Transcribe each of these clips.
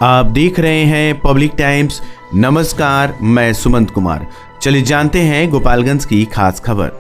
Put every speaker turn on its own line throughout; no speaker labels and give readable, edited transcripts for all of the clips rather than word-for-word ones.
आप देख रहे हैं पब्लिक टाइम्स। नमस्कार, मैं सुमंत कुमार। चलिए जानते हैं गोपालगंज की खास खबर।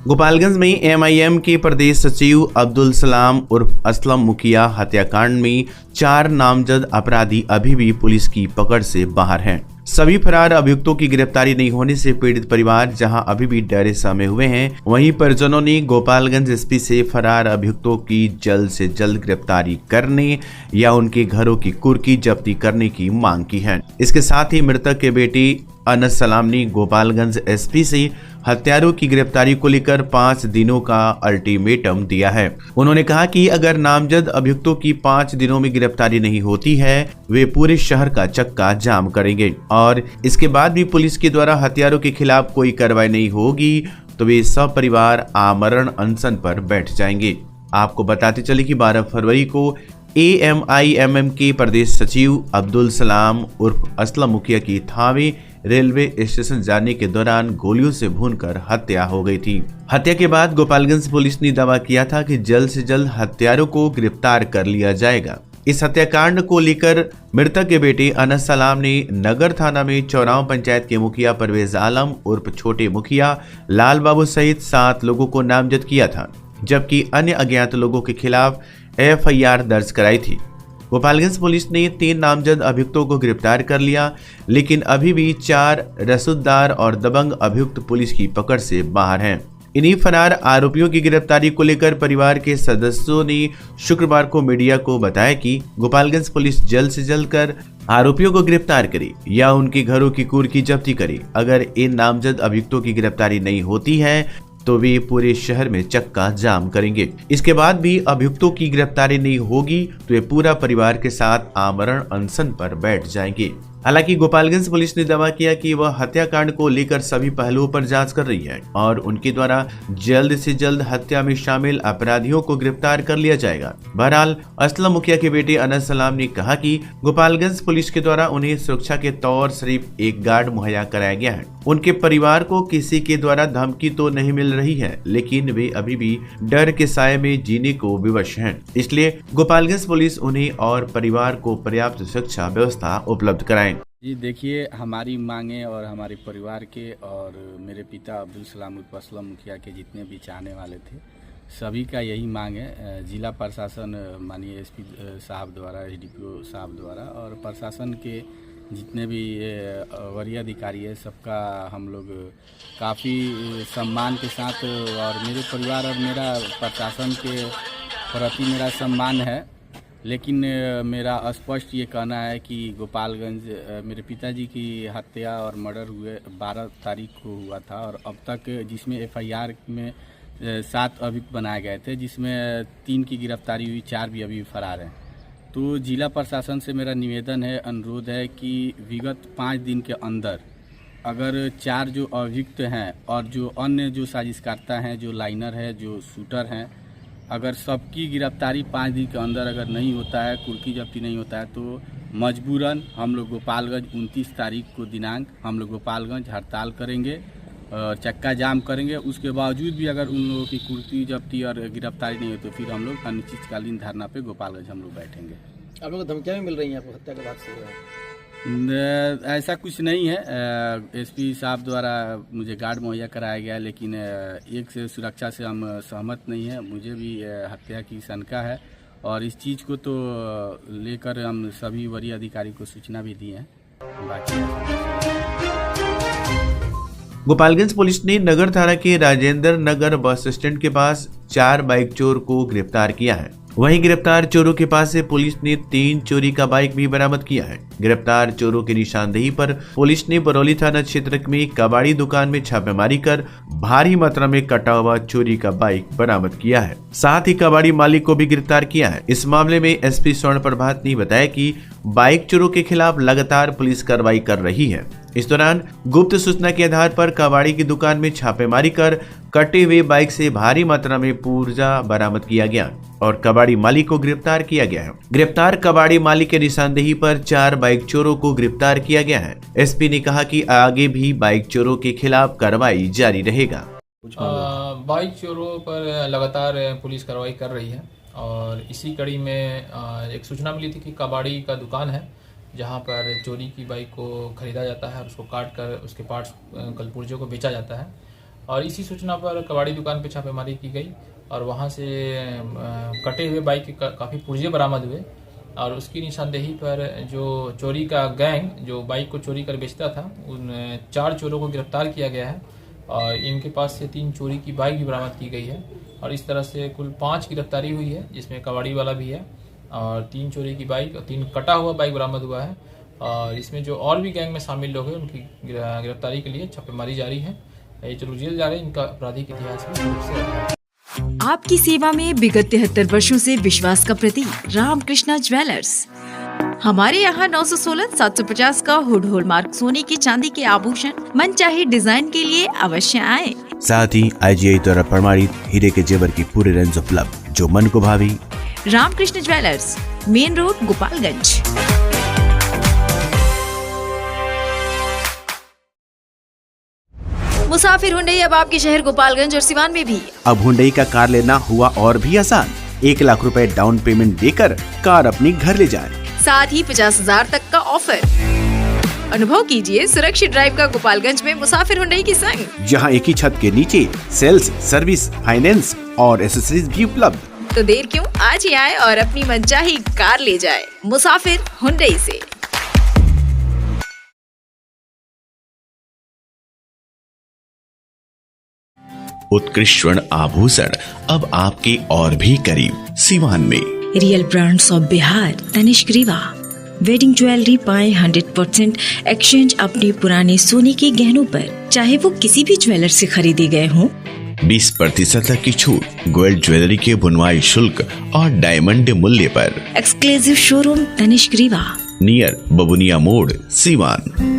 गोपालगंज में एमआईएम के प्रदेश सचिव अब्दुल सलाम उर्फ असलम मुखिया हत्याकांड में 4 नामजद अपराधी अभी भी पुलिस की पकड़ से बाहर हैं। सभी फरार अभियुक्तों की गिरफ्तारी नहीं होने से पीड़ित परिवार जहां अभी भी डरे समे हुए हैं, वहीं परिजनों ने गोपालगंज एसपी से फरार अभियुक्तों की जल्द से जल्द गिरफ्तारी करने या उनके घरों की कुर्की जब्ती करने की मांग की है। इसके साथ ही मृतक के बेटे अनस सलाम ने गोपालगंज एसपी से हत्यारों की गिरफ्तारी को लेकर 5 दिनों का अल्टीमेटम दिया है। उन्होंने कहा कि अगर नामजद अभियुक्तों की 5 दिनों में गिरफ्तारी नहीं होती है, वे पूरे शहर का चक्का जाम करेंगे और इसके बाद भी पुलिस के द्वारा हत्यारों के खिलाफ कोई कार्रवाई नहीं होगी तो वे सब परिवार आमरण अनशन पर बैठ जाएंगे। आपको बताते चले कि 12 फरवरी को एएमआईएमएम के प्रदेश सचिव अब्दुल सलाम उर्फ असलम मुखिया की थावे रेलवे स्टेशन जाने के दौरान गोलियों से भूनकर हत्या हो गई थी। हत्या के बाद गोपालगंज पुलिस ने दावा किया था कि जल्द से जल्द हत्यारों को गिरफ्तार कर लिया जाएगा। इस हत्याकांड को लेकर मृतक के बेटे अनस सलाम ने नगर थाना में चौराव पंचायत के मुखिया परवेज आलम उर्फ छोटे मुखिया लाल बाबू सहित 7 लोगों को नामजद किया था, जबकि अन्य अज्ञात लोगों के खिलाफ एफआईआर दर्ज कराई थी। गोपालगंज पुलिस ने 3 नामजद अभियुक्तों को गिरफ्तार कर लिया, लेकिन अभी भी 4 रसूखदार और दबंग अभियुक्त पुलिस की पकड़ से बाहर हैं। इन्हीं फरार आरोपियों की गिरफ्तारी को लेकर परिवार के सदस्यों ने शुक्रवार को मीडिया को बताया कि गोपालगंज पुलिस जल्द से जल्द कर आरोपियों को गिरफ्तार करे या उनके घरों की कुर्की जब्ती करे। अगर इन नामजद अभियुक्तों की गिरफ्तारी नहीं होती है तो वे पूरे शहर में चक्का जाम करेंगे। इसके बाद भी अभियुक्तों की गिरफ्तारी नहीं होगी तो वे पूरा परिवार के साथ आमरण अनशन पर बैठ जाएंगे। हालांकि गोपालगंज पुलिस ने दावा किया कि वह हत्याकांड को लेकर सभी पहलुओं पर जांच कर रही है और उनके द्वारा जल्द से जल्द हत्या में शामिल अपराधियों को गिरफ्तार कर लिया जाएगा। बहरहाल असलम मुखिया के बेटे अनस सलाम ने कहा कि गोपालगंज पुलिस के द्वारा उन्हें सुरक्षा के तौर सिर्फ एक गार्ड मुहैया कराया गया है। उनके परिवार को किसी के द्वारा धमकी तो नहीं मिल रही है, लेकिन वे अभी भी डर के साए में जीने को विवश हैं। इसलिए गोपालगंज पुलिस उन्हें और परिवार को पर्याप्त सुरक्षा व्यवस्था उपलब्ध कराए।
जी देखिए, हमारी मांगे और हमारे परिवार के और मेरे पिता अब्दुल सलाम उर्फ असलम मुखिया के जितने भी चाहने वाले थे, सभी का यही मांग है। जिला प्रशासन माननीय एसपी साहब द्वारा, एसडीपीओ साहब द्वारा और प्रशासन के जितने भी वरीय अधिकारी है, सबका हम लोग काफ़ी सम्मान के साथ और मेरे परिवार और मेरा प्रशासन के प्रति मेरा सम्मान है। लेकिन मेरा स्पष्ट ये कहना है कि गोपालगंज मेरे पिताजी की हत्या और मर्डर हुए 12 तारीख को हुआ था और अब तक जिसमें एफआईआर में 7 अभियुक्त बनाए गए थे, जिसमें 3 की गिरफ्तारी हुई, 4 भी अभी फरार हैं। तो जिला प्रशासन से मेरा निवेदन है, अनुरोध है कि विगत 5 दिन के अंदर अगर 4 जो अभियुक्त हैं और जो अन्य जो साजिशकर्ता हैं, जो लाइनर है, जो शूटर हैं, अगर सबकी गिरफ्तारी 5 दिन के अंदर अगर नहीं होता है, कुर्की जब्ती नहीं होता है, तो मजबूरन हम लोग गोपालगंज 29 तारीख को दिनांक हम लोग गोपालगंज हड़ताल करेंगे, चक्का जाम करेंगे। उसके बावजूद भी अगर उन लोगों की कुर्की जब्ती और गिरफ्तारी नहीं हो तो फिर हम लोग अनिश्चितकालीन धरना पे गोपालगंज हम लोग बैठेंगे।
आप लोग को धमकियाँ भी मिल रही हैं आपको हत्या के बाद से?
ऐसा कुछ नहीं है। एसपी साहब द्वारा मुझे गार्ड मुहैया कराया गया, लेकिन एक से सुरक्षा से हम सहमत नहीं है। मुझे भी हत्या की शंका है और इस चीज़ को तो लेकर हम सभी वरीय अधिकारी को सूचना भी दी है।
गोपालगंज पुलिस ने नगर थाना के राजेंद्र नगर बस स्टैंड के पास 4 बाइक चोर को गिरफ्तार किया है। वहीं गिरफ्तार चोरों के पास से पुलिस ने 3 चोरी का बाइक भी बरामद किया है। गिरफ्तार चोरों की निशानदेही पर पुलिस ने बरौली थाना क्षेत्र में कबाड़ी दुकान में छापेमारी कर भारी मात्रा में कटा हुआ चोरी का बाइक बरामद किया है। साथ ही कबाड़ी मालिक को भी गिरफ्तार किया है। इस मामले में एसपी स्वर्ण प्रभात ने बताया कि बाइक चोरों के खिलाफ लगातार पुलिस कार्रवाई कर रही है। इस दौरान गुप्त सूचना के आधार पर कबाड़ी की दुकान में छापेमारी कर कटे हुए बाइक से भारी मात्रा में पुर्जा बरामद किया गया और कबाड़ी मालिक को गिरफ्तार किया गया है। गिरफ्तार कबाड़ी मालिक के निशानदेही पर 4 बाइक चोरों को गिरफ्तार किया गया है। एसपी ने कहा कि आगे भी बाइक चोरों के खिलाफ कार्रवाई जारी रहेगा।
बाइक चोरों पर लगातार पुलिस कार्रवाई कर रही है और इसी कड़ी में एक सूचना मिली थी कि कबाड़ी का दुकान है जहां पर चोरी की बाइक को खरीदा जाता है और उसको काट कर उसके पार्ट्स कलपुर्जों को बेचा जाता है। और इसी सूचना पर कबाड़ी दुकान पे छापेमारी की गई और वहां से कटे हुए बाइक के काफ़ी पुर्जे बरामद हुए और उसकी निशानदेही पर जो चोरी का गैंग जो बाइक को चोरी कर बेचता था उन 4 चोरों को गिरफ्तार किया गया है और इनके पास से 3 चोरी की बाइक भी बरामद की गई है और इस तरह से कुल 5 गिरफ्तारी हुई है, जिसमें कबाड़ी वाला भी है और 3 चोरी की बाइक और 3 कटा हुआ बाइक बरामद हुआ है। और इसमें जो और भी गैंग में शामिल लोग हैं उनकी गिरफ्तारी के लिए छापेमारी जारी है। ये जो जेल जा रहे हैं इनका आपराधिक इतिहास में रूप से रहा है।
आपकी सेवा में विगत 73 वर्षों से विश्वास का प्रतीक रामकृष्णा ज्वेलर्स। हमारे यहाँ 916-750 का हुड हॉलमार्क सोने की चांदी के आभूषण मनचाहे डिजाइन के लिए अवश्य आए।
साथ ही IGI द्वारा प्रमाणित हीरे के जेवर की पूरी रेंज उपलब्ध जो मन को भावी।
Ramkrishna jewellers, main road, Gopalganj. मुसाफिर हुंडई अब आपके शहर गोपालगंज और सिवान में भी।
अब हुंडई का कार लेना हुआ और भी आसान। 1 लाख रुपए डाउन पेमेंट देकर कार अपनी घर ले जाएं।
साथ ही 50,000 तक का ऑफर। अनुभव कीजिए सुरक्षित ड्राइव का गोपालगंज में मुसाफिर हुंडई की संग,
जहां एक ही छत के नीचे सेल्स, सर्विस, फाइनेंस और एसेसरीज भी उपलब्ध।
तो देर क्यों, आज ही आए और अपनी मनचाही कार ले जाए मुसाफिर हुंडई से।
उत्कृष्ट स्वर्ण आभूषण अब आपके और भी करीब सिवान में।
Real brands of Bihar, Tanishq Rewa. Wedding jewellery पाए 100% एक्सचेंज अपने पुराने सोने के गहनों पर, चाहे वो किसी भी ज्वेलर से खरीदे गए हों।
20% तक की छूट गोल्ड ज्वेलरी के बुनवाई शुल्क और डायमंड मूल्य पर।
Exclusive showroom Tanishq Rewa,
near Babunia मोड़, सिवान।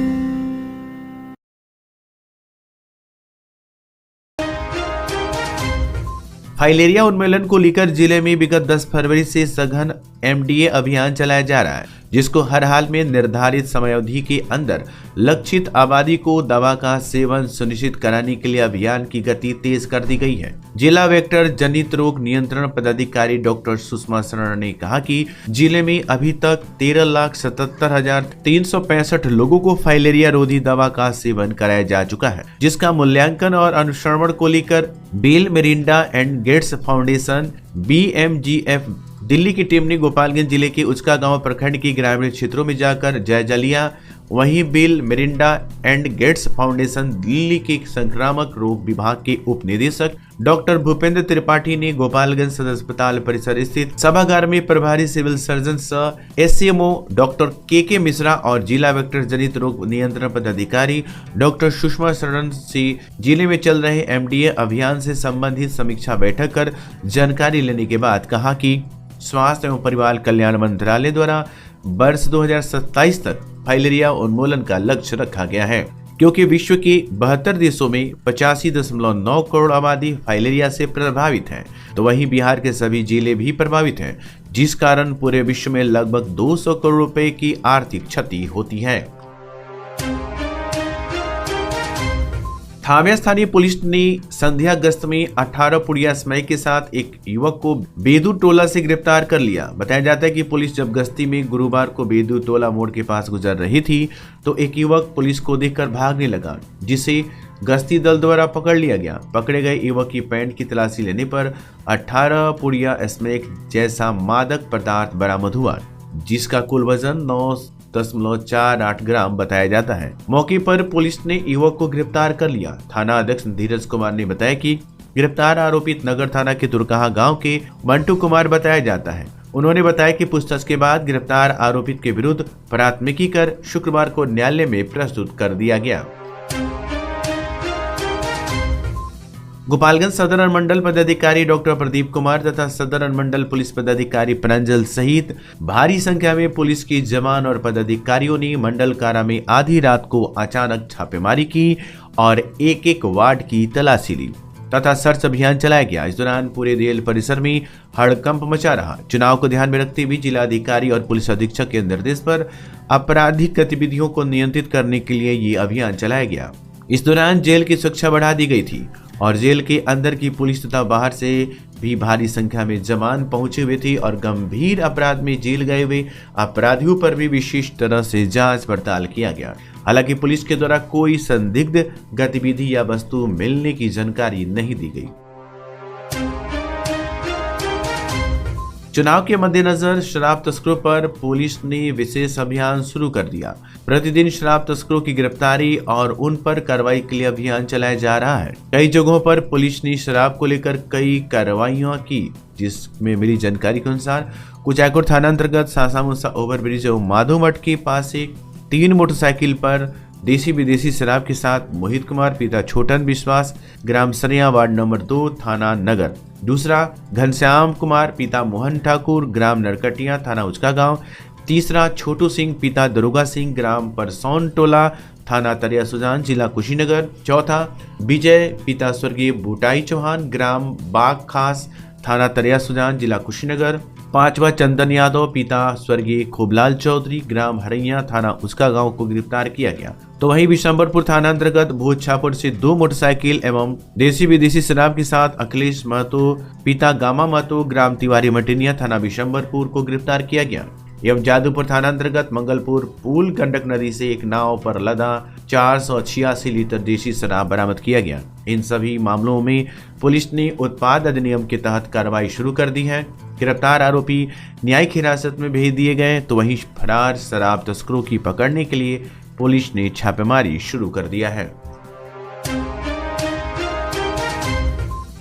फाइलेरिया उन्मूलन को लेकर जिले में विगत 10 फरवरी से सघन MDA अभियान चलाया जा रहा है, जिसको हर हाल में निर्धारित समयावधि के अंदर लक्षित आबादी को दवा का सेवन सुनिश्चित कराने के लिए अभियान की गति तेज कर दी गई है। जिला वेक्टर जनित रोग नियंत्रण पदाधिकारी डॉक्टर सुषमा शरण ने कहा कि जिले में अभी तक 13,77,365 लोगों को फाइलेरिया रोधी दवा का सेवन कराया जा चुका है, जिसका मूल्यांकन और अनुश्रवण को लेकर Bill Melinda and Gates Foundation BMGF Delhi की टीम ने गोपालगंज जिले के उचका गांव प्रखंड के ग्रामीण क्षेत्रों में जाकर जायजा लिया। वहीं Bill Melinda and Gates Foundation Delhi के संक्रामक रोग विभाग के उप निदेशक डॉक्टर भूपेंद्र त्रिपाठी ने गोपालगंज सदर अस्पताल परिसर स्थित सभागार में प्रभारी सिविल सर्जन सह SCMO डॉक्टर KK मिश्रा और जिला वेक्टर जनित रोग नियंत्रण पदाधिकारी डॉक्टर सुषमा शरण से जिले में चल रहे MDA अभियान से संबंधित समीक्षा बैठक कर जानकारी लेने के बाद कहा कि स्वास्थ्य एवं परिवार कल्याण मंत्रालय द्वारा वर्ष 2027 तक फाइलेरिया उन्मूलन का लक्ष्य रखा गया है, क्योंकि विश्व के 72 देशों में 85.9 करोड़ आबादी फाइलेरिया से प्रभावित है, तो वहीं बिहार के सभी जिले भी प्रभावित हैं, जिस कारण पूरे विश्व में लगभग 200 करोड़ रुपए की आर्थिक क्षति होती है। थामिया स्थानीय पुलिस ने संध्या गश्त में 18 पुड़िया स्मय के साथ एक युवक को बेदू टोला से गिरफ्तार कर लिया। बताया जाता है कि पुलिस जब गश्ती में गुरुवार को बेदू टोला मोड़ के पास गुजर रही थी तो एक युवक पुलिस को देखकर भागने लगा, जिसे गश्ती दल द्वारा पकड़ लिया गया। पकड़े गए युवक की पैंट की तलाशी लेने पर 18 पुड़िया स्मैक जैसा मादक पदार्थ बरामद हुआ, जिसका कुल वजन 9.48 ग्राम बताया जाता है। मौके पर पुलिस ने युवक को गिरफ्तार कर लिया। थाना अध्यक्ष धीरज कुमार ने बताया कि गिरफ्तार आरोपित नगर थाना के तुरकहा गांव के मंटू कुमार बताया जाता है। उन्होंने बताया कि पूछताछ के बाद गिरफ्तार आरोपित के विरुद्ध प्राथमिकी कर शुक्रवार को न्यायालय में प्रस्तुत कर दिया गया। गोपालगंज सदर अनुमंडल पदाधिकारी डॉक्टर प्रदीप कुमार तथा सदर अनुमंडल पुलिस पदाधिकारी प्रांजल सहित भारी संख्या में पुलिस के जवान और पदाधिकारियों ने मंडल कारा में आधी रात को अचानक छापेमारी की और एक वार्ड की तलाशी ली तथा सर्च अभियान चलाया गया। इस दौरान पूरे रेल परिसर में हड़कंप मचा रहा। चुनाव को ध्यान में रखते हुए जिलाधिकारी और पुलिस अधीक्षक के निर्देश पर आपराधिक गतिविधियों को नियंत्रित करने के लिए ये अभियान चलाया गया। इस दौरान जेल की सुरक्षा बढ़ा दी गई थी। और जेल के अंदर की पुलिस तथा बाहर से भी भारी संख्या में जवान पहुंचे हुए थे और गंभीर अपराध में जेल गए हुए अपराधियों पर भी विशेष तरह से जांच पड़ताल किया गया। हालांकि पुलिस के द्वारा कोई संदिग्ध गतिविधि या वस्तु मिलने की जानकारी नहीं दी गई। चुनाव के मद्देनजर शराब तस्करों पर पुलिस ने विशेष अभियान शुरू कर दिया। प्रतिदिन शराब तस्करों की गिरफ्तारी और उन पर कार्रवाई के लिए अभियान चलाया जा रहा है। कई जगहों पर पुलिस ने शराब को लेकर कई कार्रवाइयां की, जिसमें मिली जानकारी के अनुसार कुचायकोट थाना अंतर्गत सासामुसा ओवरब्रिज और माधोमठ के पास से 3 मोटरसाइकिल पर देसी विदेशी शराब के साथ मोहित कुमार पिता छोटन विश्वास, ग्राम सरिया, वार्ड नंबर 2, थाना नगर। दूसरा, घनश्याम कुमार पिता मोहन ठाकुर, ग्राम नरकटिया, थाना उचका गांव। तीसरा, छोटू सिंह पिता दरोगा सिंह, ग्राम परसौन टोला, थाना तरिया सुजान, जिला कुशीनगर। चौथा, विजय पिता स्वर्गीय बूटाई चौहान, ग्राम बाग खास, थाना तरिया सुजान, जिला कुशीनगर। पांचवा, चंदन यादव पिता स्वर्गीय खूबलाल चौधरी, ग्राम हरैया, थाना उसका गांव को गिरफ्तार किया गया। तो वहीं बिशंबरपुर थाना अंतर्गत भोज छापुर से 2 मोटरसाइकिल एवं देसी विदेशी शराब के साथ अखिलेश महतो पिता गामा महतो, ग्राम तिवारी मटिनिया, थाना बिशंबरपुर को गिरफ्तार किया गया। एवं जादूपुर थाना अंतर्गत मंगलपुर पुल गंडक नदी से एक नाव पर लदा 486 लीटर देशी शराब बरामद किया गया। इन सभी मामलों में पुलिस ने उत्पाद अधिनियम के तहत कार्रवाई शुरू कर दी है। गिरफ्तार आरोपी न्यायिक हिरासत में भेज दिए गए। तो वहीं फरार शराब तस्करों की पकड़ने के लिए पुलिस ने छापेमारी शुरू कर दिया है।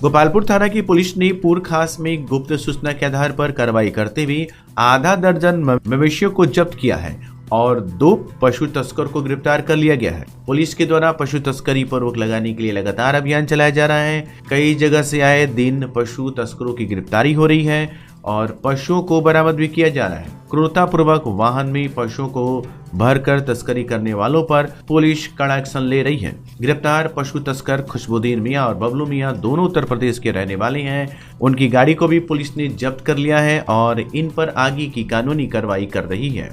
गोपालपुर थाना की पुलिस ने पूर्व खास में गुप्त सूचना के आधार पर कार्रवाई करते हुए आधा दर्जन मवेशियों को जब्त किया है और 2 पशु तस्कर को गिरफ्तार कर लिया गया है। पुलिस के द्वारा पशु तस्करी पर रोक लगाने के लिए लगातार अभियान चलाया जा रहा है। कई जगह से आए दिन पशु तस्करों की गिरफ्तारी हो रही है और पशुओं को बरामद भी किया जा रहा है। क्रूरतापूर्वक वाहन में पशुओं को भरकर तस्करी करने वालों पर पुलिस कड़ा एक्शन ले रही है। गिरफ्तार पशु तस्कर खुशबुद्दीन मियां और बबलू मियां दोनों उत्तर प्रदेश के रहने वाले हैं। उनकी गाड़ी को भी पुलिस ने जब्त कर लिया है और इन पर आगे की कानूनी कार्रवाई कर रही है।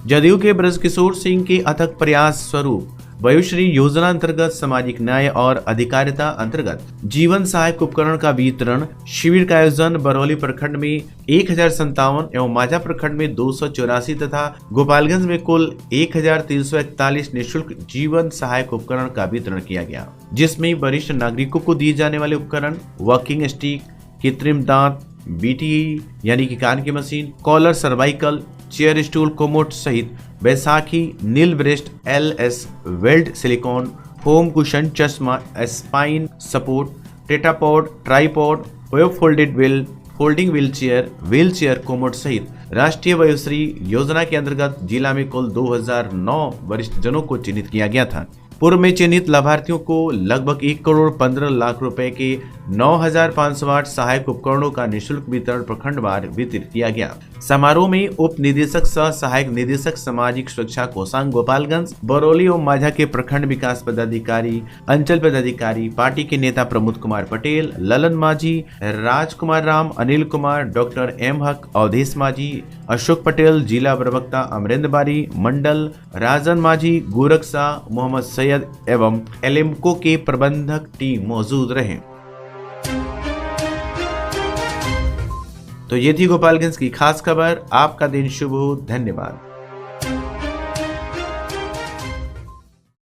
जदयू के ब्रजकिशोर सिंह के अथक प्रयास स्वरूप वयोश्री योजना अंतर्गत सामाजिक न्याय और अधिकारिता अंतर्गत जीवन सहायक उपकरण का वितरण शिविर का आयोजन बरौली प्रखंड में 1057 एवं माझा प्रखंड में 284 तथा गोपालगंज में कुल 1341 निःशुल्क जीवन सहायक उपकरण का वितरण किया गया, जिसमें वरिष्ठ नागरिकों को दिए जाने वाले उपकरण वॉकिंग स्टिक, कृत्रिम दांत, बीटीई यानी कि कान की मशीन, collar, cervical, chair stool, commode सहित बैसाखी, नील ब्रेस्ट, LS, वेल्ड सिलिकॉन, होम कुशन, चश्मा, spine support, tetrapod, tripod, web folded wheel, folding wheelchair, commode सहित राष्ट्रीय वयोश्री योजना के अंतर्गत जिला में कुल 2009 वरिष्ठ जनों को चिन्हित किया गया था। पूर्व में चिन्हित लाभार्थियों को लगभग 1,15,00,000 रुपए के 9,508 सहायक उपकरणों का निःशुल्क वितरण प्रखंडवार वितरित किया गया। समारोह में उप निदेशक सह सहायक निदेशक सामाजिक सुरक्षा कोषांग गोपालगंज, बरौली और माझा के प्रखंड विकास पदाधिकारी, अंचल पदाधिकारी, पार्टी के नेता प्रमोद कुमार पटेल, ललन माझी, राजकुमार राम, अनिल कुमार, डॉक्टर M हक, अवधेश माझी, अशोक पटेल, जिला प्रवक्ता अमरेंद्र बारी, मंडल राजन माझी, गोरख शाह, मोहम्मद सैयद एवं एलेमको के प्रबंधक टीम मौजूद रहे। तो ये थी गोपालगंज की खास खबर। आपका दिन शुभ हो। धन्यवाद।